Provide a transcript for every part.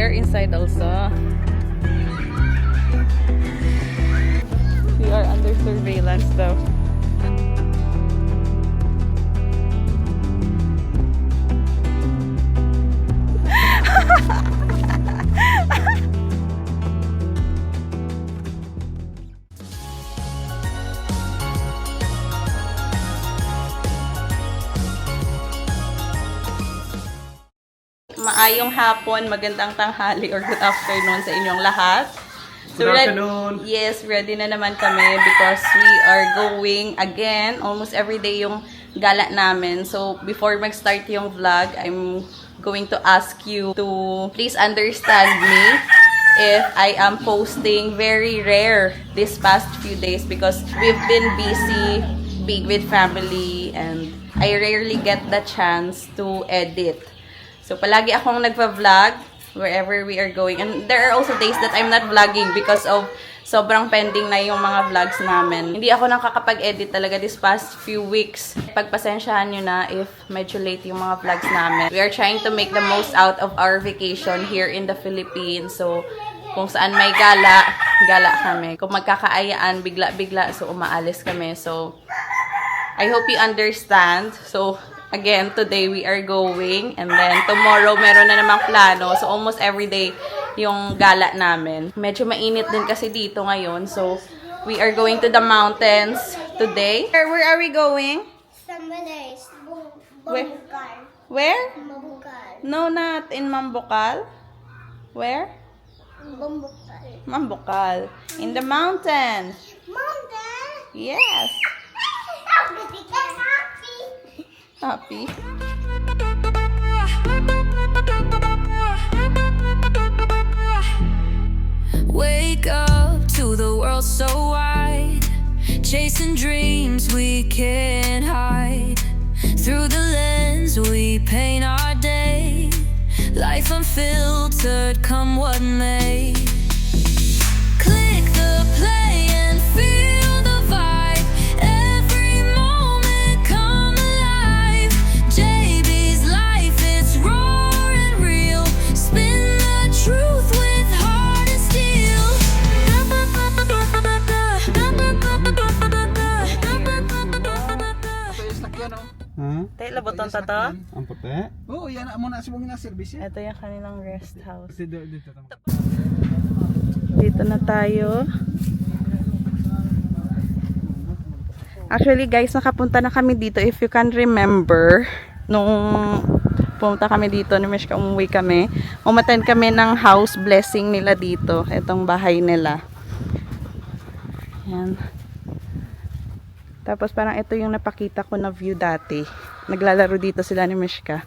are inside also. We are under surveillance though. Maayong hapon, magandang tanghali or good afternoon sa inyong lahat. So Good afternoon. Yes, ready na naman kami because we are going again. Almost every day yung gala namin. So before mag-start yung vlog, I'm going to ask you to please understand me if I am posting very rare this past few days because we've been busy being with family and I rarely get the chance to edit. So, palagi akong nagpa-vlog wherever we are going. And there are also days that I'm not vlogging because of sobrang pending na yung mga vlogs namin. Hindi ako nakakapag-edit talaga this past few weeks. Pagpasensyahan nyo na if medyo late yung mga vlogs namin. We are trying to make the most out of our vacation here in the Philippines. So, kung saan may gala, gala kami. Kung magkakaayaan, bigla-bigla, so umaalis kami. So, I hope you understand. So, again, today we are going and then tomorrow meron na namang plano. So, almost every day yung gala namin. Medyo mainit din kasi dito ngayon. So, we are going to the mountains today. Where are we going? Somewhere Where? Mambukal. Where? Mambukal. No, not in Mambukal. Where? Mambukal. Mambukal. In the mountain. Mountain. Yes. Happy. Happy. Wake up to the world so wide, chasing dreams we can't hide. Through the lens we paint our day, life unfiltered, come what may. Click the play and feel the vibe. Every moment come alive. JB's life, it's raw and real. Spin the truth with heart and steel. Tayo laboton ta to? Ang puti? Oo, yan mo na si mong na-service. Ito yung kanilang rest house. Dito. Dito na tayo. Actually guys, nakapunta na kami dito. If you can remember, nung pumunta kami dito, ni Meshka, umuwi kami. Umattend kami ng house blessing nila dito. Itong bahay nila. Yan. Tapos parang ito yung napakita ko na view dati. Naglalaro dito sila ni Meshka.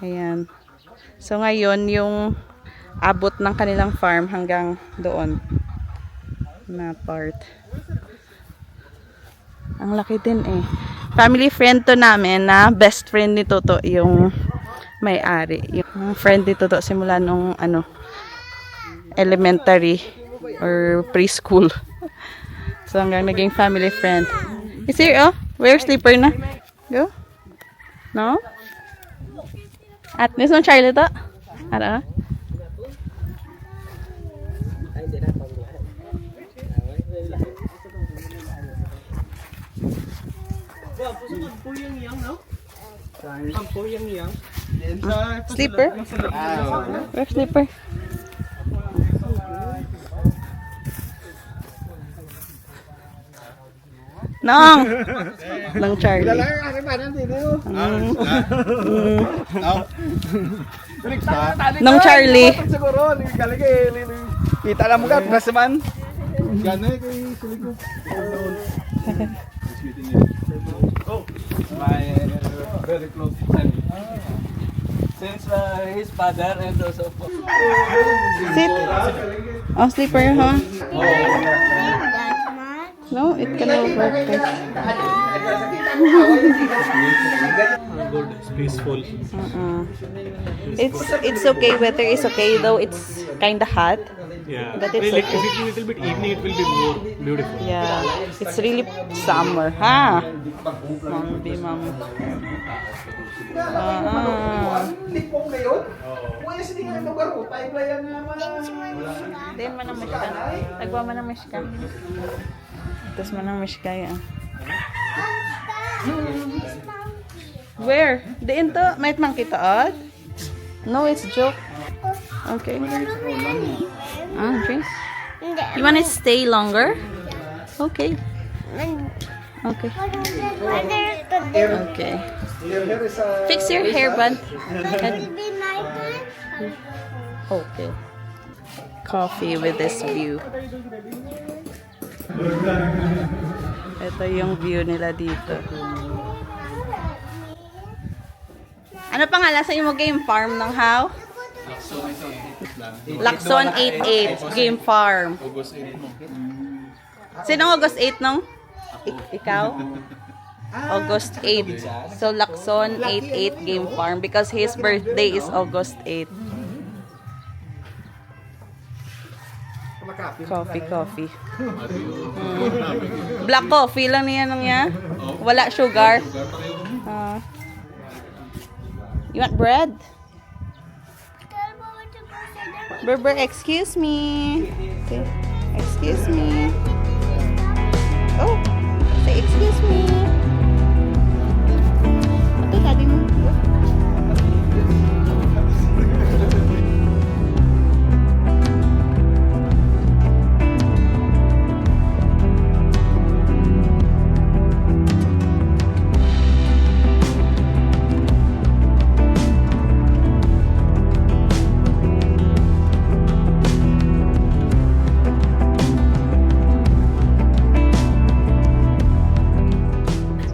Ayan. So ngayon, yung abot ng kanilang farm hanggang doon na part. Ang laki din eh. Family friend to namin na best friend ni Toto yung may-ari. Yung friend ni Toto simula nung elementary or preschool. So hanggang naging family friend. Is here, oh? Wear slipper na. Go. No? At least nung Charlie to. Ara. Slipper? Wear slipper. Nong! Nong Charlie. Nong Charlie. Siguro, kita lang mo ka, nasaman. Gano'n kay Siligog. Oh, my very close friend. Since his father and also Sit. Oh, slipper, huh? That's not. No, it cannot work. good, it's peaceful. It's okay. Weather is okay, though it's kind of hot. Yeah. But it's Like, okay. if it's a little bit evening, it will be more beautiful. Yeah, it's really summer, ha? Mambi, mam. Ah. lugar ko, paiplayan nga man. Then man ang miska. Tagwa man ang miska. Tapos man ang miska yan. Where? Diin to? May man kita od? No, it's joke. Okay. Ah, okay. You wanna stay longer? Okay. Okay. Okay. Here is a... Fix your hair, bud. Okay. Coffee with this view. Ito yung view nila dito. Ano pangalan sa mo game farm ng how? Lacson 88 Game Farm. Sino August 8 nung? Ikaw? August 8. So Lacson 88 Game Farm because his birthday is August 8. Coffee. Black coffee lang niya nung niya. Wala sugar. You want bread? Berber, excuse me. Say, excuse me. Oh, say excuse me. Ito, daddy mo.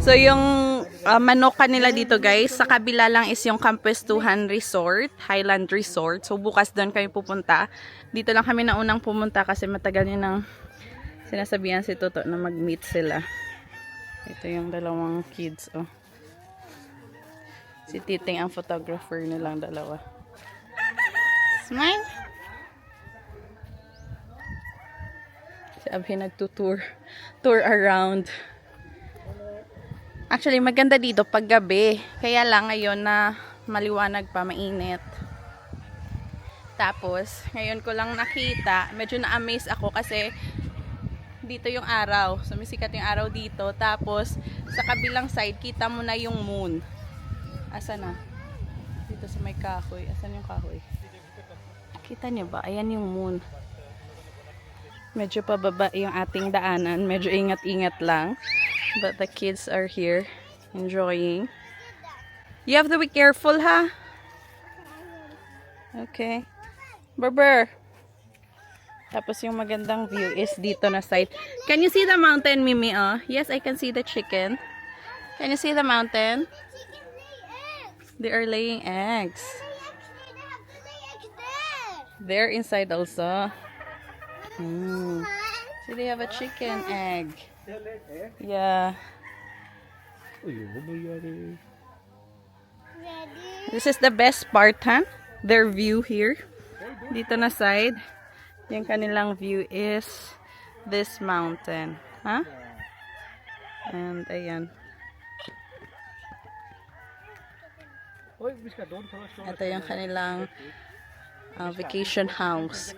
So yung manoka nila dito guys, sa kabila lang is yung Campestuhan Resort, Highland Resort. So bukas doon kami pupunta. Dito lang kami naunang pumunta kasi matagal yun nang sinasabihan si Toto na mag-meet sila. Ito yung dalawang kids. Oh. Si Titing ang photographer nilang dalawa. Smile! Si Abhi nagtutour. Tour around. Actually, maganda dito pag gabi. Kaya lang ngayon na maliwanag pa, mainit. Tapos, ngayon ko lang nakita, medyo na-amaze ako kasi dito yung araw. Sumisikat yung araw dito. Tapos, sa kabilang side, kita mo na yung moon. Asa na? Dito sa may kahoy. Asan yung kahoy? Kita niyo ba? Ayan yung moon. Medyo pababa yung ating daanan. Medyo ingat-ingat lang. But the kids are here enjoying. You have to be careful, ha? Okay. Berber. Tapos yung magandang view is dito na side. Can you see the mountain, Mimi? Oh? Yes, I can see the chicken. Can you see the mountain? They are laying eggs. They're inside also. So they have a chicken egg. Yeah. This is the best part, huh? Their view here. Dito na side. Yung kanilang view is this mountain. Huh? And ayan. Ito yung kanilang vacation house.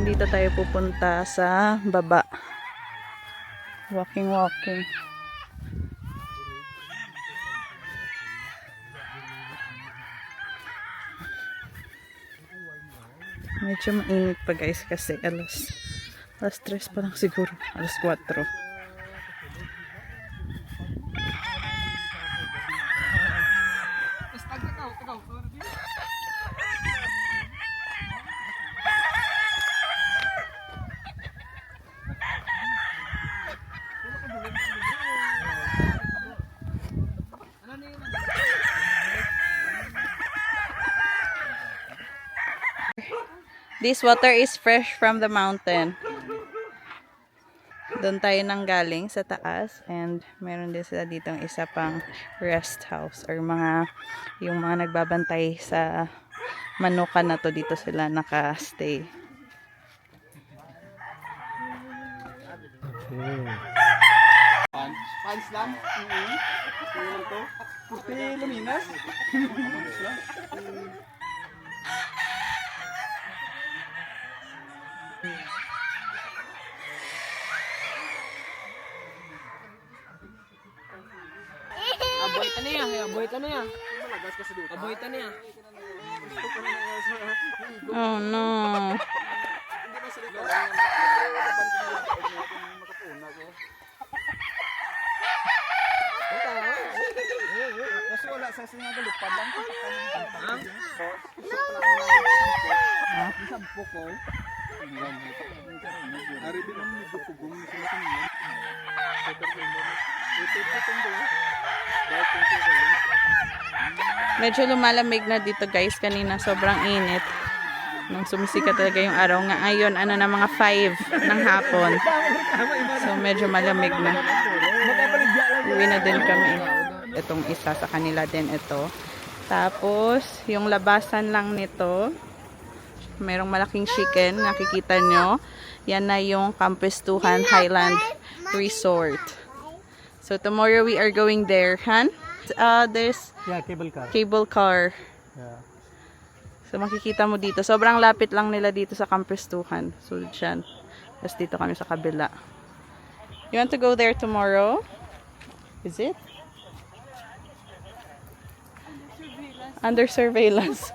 Dito tayo pupunta sa baba. Walking. Medyo mainit pa guys kasi alas 3 pa lang siguro. Alas 4. This water is fresh from the mountain. Doon tayo nang galing sa taas and meron din sila ditong isa pang rest house or yung mga nagbabantay sa manukan na to, dito sila naka-stay. Fans lang. Ano to? Puti luminas. Oh no. Kasi wala sa sinagalupan lang. Sampo ko. Ari din ang medyo pugong sila kanina. Medyo lumalamig na dito guys. Kanina sobrang init. Nung sumisikat talaga yung araw. Ngayon, mga 5 ng hapon. So, medyo malamig na. Uwi na din kami. Itong isa sa kanila din ito. Tapos, yung labasan lang nito, merong malaking chicken. Nakikita nyo. Yan na yung Campestuhan Highland Resort. So, tomorrow we are going there. Han? There's cable car. Yeah. So, makikita mo dito. Sobrang lapit lang nila dito sa Campestuhan. So, dyan. Tapos dito kami sa kabila. You want to go there tomorrow? Is it? Under surveillance.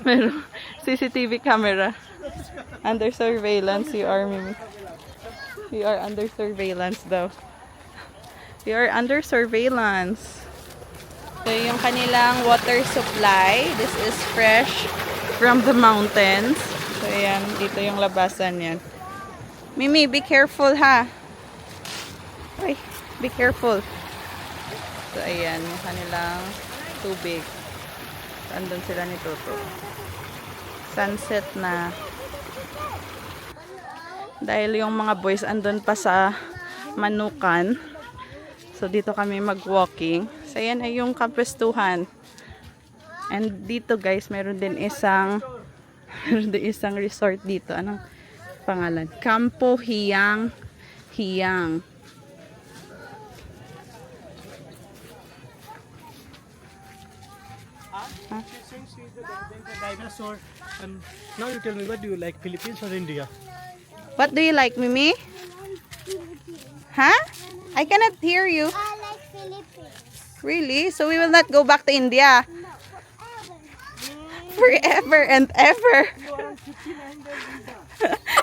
Meron CCTV camera. Under surveillance. You are, Mimi. You are under surveillance daw. You are under surveillance. So, yung kanilang water supply. This is fresh from the mountains. So, ayan. Dito yung labasan yan. Mimi, be careful ha. Ay, be careful. So, ayan. Yung kanilang tubig. Andun sila ni Toto. Sunset na. Dahil yung mga boys andun pa sa manukan. So, dito kami mag-walking. So, ayan ay yung Campestuhan. And dito guys, meron din isang resort dito. Anong pangalan? Campo Hiyang. Dinosaur. And now you tell me, what do you like, Philippines or India? What do you like, Mimi? Huh? I cannot hear you. I like Philippines. Really? So we will not go back to India forever and ever.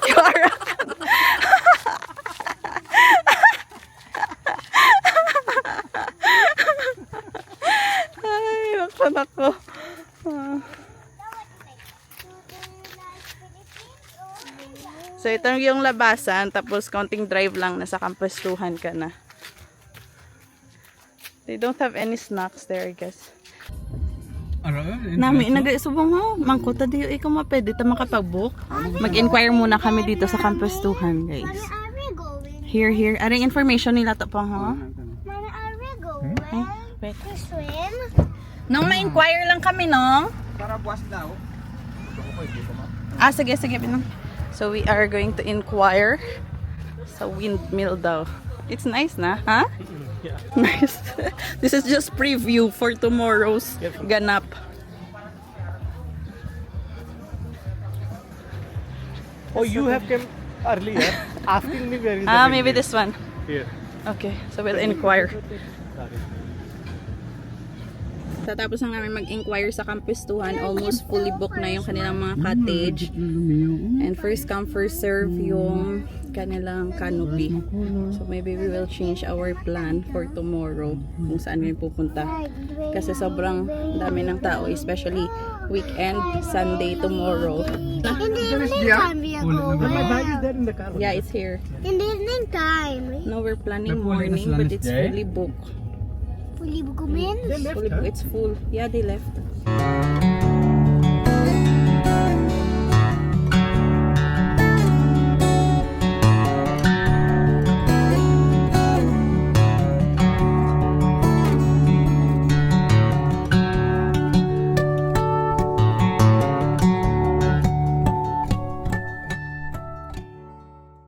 You are. Ay, bakit ako? So, ito yung labasan. Tapos, konting drive lang. Nasa Campestuhan ka na. They don't have any snacks there, I guess. Nami, nag-isubong ho. Mangkota diyo, ikaw mapwede ta makapag-book. Mag-inquire muna kami dito sa Campestuhan, guys. Mana are we going? Here. Aring information nila to pa, ha? Mana are we going? Wait. To swim? Nung ma-inquire lang kami, no? Para buwas daw. Sige, Pinong. So, we are going to inquire sa windmill daw. It's nice na, ha? Yeah. Nice. This is just preview for tomorrow's ganap. Oh, you have come earlier asking me where is the Maybe windmill. this one. Here. Okay, so we'll inquire. Tatapos lang namin mag-inquire sa Campistuhan. Almost fully booked na yung kanilang mga cottage. And first come, first serve yung kanilang canopy. So maybe we will change our plan for tomorrow kung saan kami pupunta. Kasi sobrang dami ng tao, especially weekend, Sunday, tomorrow. In the evening time we are My bag is going. there in the car. Yeah, it's here. In the evening time. No, we're planning morning, but it's fully booked. Fully booked. They left, Fully huh? booked. It's full. Yeah, they left.